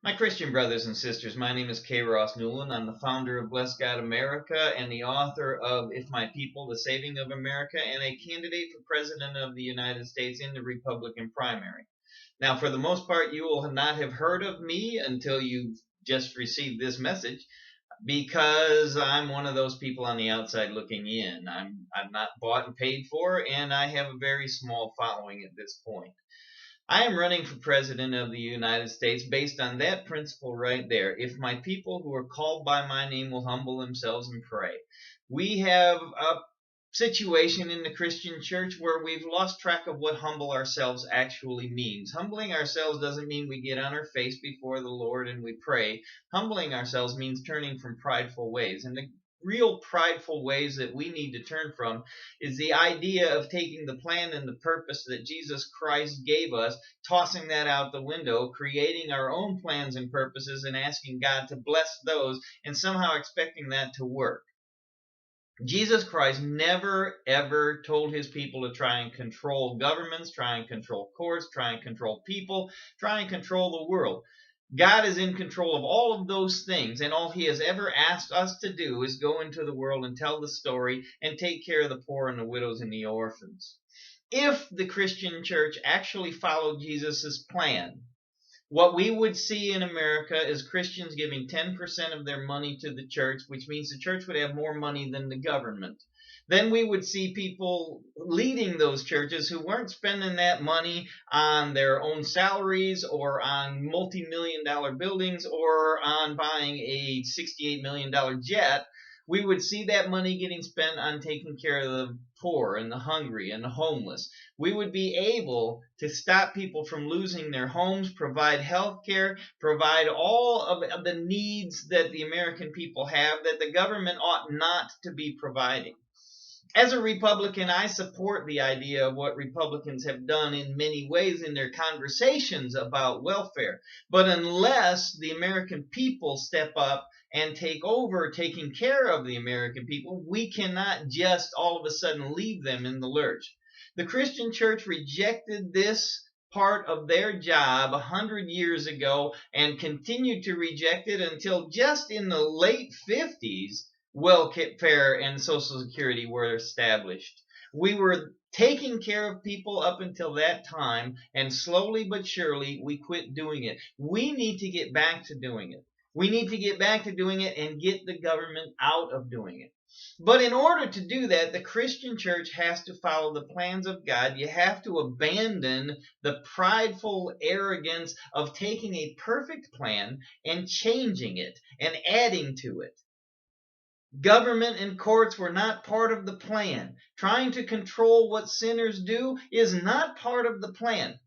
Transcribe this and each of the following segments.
My Christian brothers and sisters, my name is K. Ross Newland. I'm the founder of Bless God America and the author of If My People, The Saving of America, and a candidate for President of the United States in the Republican primary. Now, for the most part, you will not have heard of me until you've just received this message, because I'm one of those people on the outside looking in. I'm not bought and paid for, and I have a very small following at this point. I am running for president of the United States based on that principle right there. If my people who are called by my name will humble themselves and pray. We have a situation in the Christian church where we've lost track of what humble ourselves actually means. Humbling ourselves doesn't mean we get on our face before the Lord and we pray. Humbling ourselves means turning from prideful ways. And the real prideful ways that we need to turn from is the idea of taking the plan and the purpose that Jesus Christ gave us, tossing that out the window, creating our own plans and purposes, and asking God to bless those, and somehow expecting that to work. Jesus Christ never, ever told his people to try and control governments, try and control courts, try and control people, try and control the world. God is in control of all of those things, and all he has ever asked us to do is go into the world and tell the story and take care of the poor and the widows and the orphans. If the Christian church actually followed Jesus' plan, what we would see in America is Christians giving 10% of their money to the church, which means the church would have more money than the government. Then we would see people leading those churches who weren't spending that money on their own salaries or on multi-million-dollar buildings or on buying a $68 million jet. We would see that money getting spent on taking care of the poor and the hungry and the homeless. We would be able to stop people from losing their homes, provide health care, provide all of the needs that the American people have that the government ought not to be providing. As a Republican, I support the idea of what Republicans have done in many ways in their conversations about welfare. But unless the American people step up and take over taking care of the American people, we cannot just all of a sudden leave them in the lurch. The Christian church rejected this part of their job 100 years ago and continued to reject it until just in the late 50s. Welfare and Social Security were established. We were taking care of people up until that time, and slowly but surely we quit doing it. We need to get back to doing it. We need to get back to doing it and get the government out of doing it. But in order to do that, the Christian church has to follow the plans of God. You have to abandon the prideful arrogance of taking a perfect plan and changing it and adding to it. Government and courts were not part of the plan. Trying to control what sinners do is not part of the plan.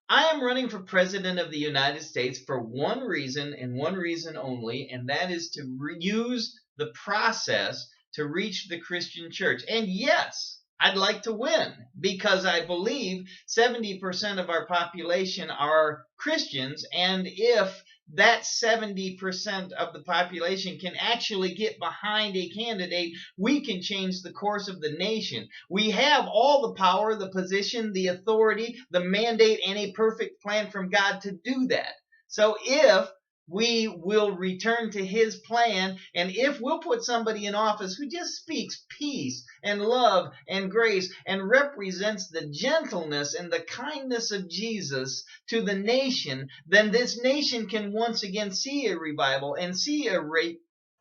I am running for president of the United States for one reason and one reason only, and that is to use the process to reach the Christian church. And yes, I'd like to win because I believe 70% of our population are Christians, and if that 70% of the population can actually get behind a candidate, we can change the course of the nation. We have all the power, the position, the authority, the mandate, and a perfect plan from God to do that. So if we will return to his plan, and if we'll put somebody in office who just speaks peace and love and grace and represents the gentleness and the kindness of Jesus to the nation, then this nation can once again see a revival and see a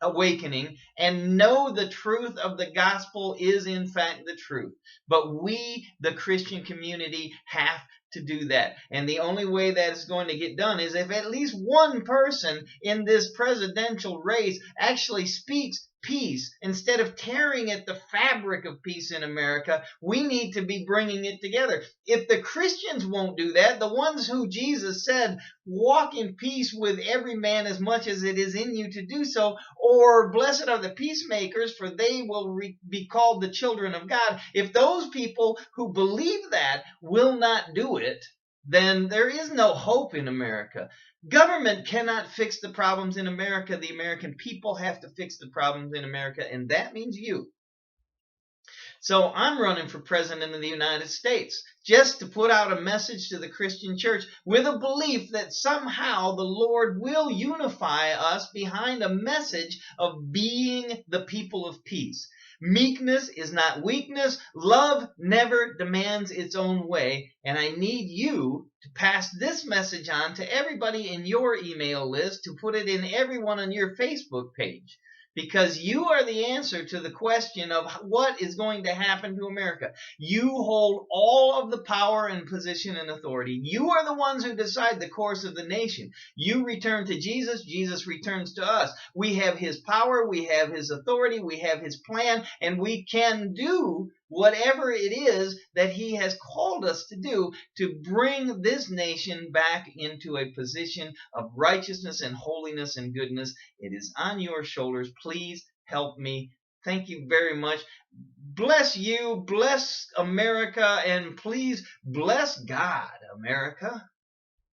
awakening and know the truth of the gospel is in fact the truth. But we, the Christian community, have to do that. And the only way that is going to get done is if at least one person in this presidential race actually speaks peace. Instead of tearing at the fabric of peace in America, we need to be bringing it together. If the Christians won't do that, the ones who Jesus said, walk in peace with every man as much as it is in you to do so, or blessed are the peacemakers, for they will be called the children of God. If those people who believe that will not do it, then there is no hope in America. Government cannot fix the problems in America. The American people have to fix the problems in America, and that means you. So I'm running for president of the United States just to put out a message to the Christian church with a belief that somehow the Lord will unify us behind a message of being the people of peace. Meekness is not weakness. Love never demands its own way. And I need you to pass this message on to everybody in your email list, to put it in everyone on your Facebook page. Because you are the answer to the question of what is going to happen to America. You hold all of the power and position and authority. You are the ones who decide the course of the nation. You return to Jesus. Jesus returns to us. We have his power. We have his authority. We have his plan. And we can do whatever it is that he has called us to do to bring this nation back into a position of righteousness and holiness and goodness. It is on your shoulders. Please help me. Thank you very much. Bless you, bless America, and please bless God, America.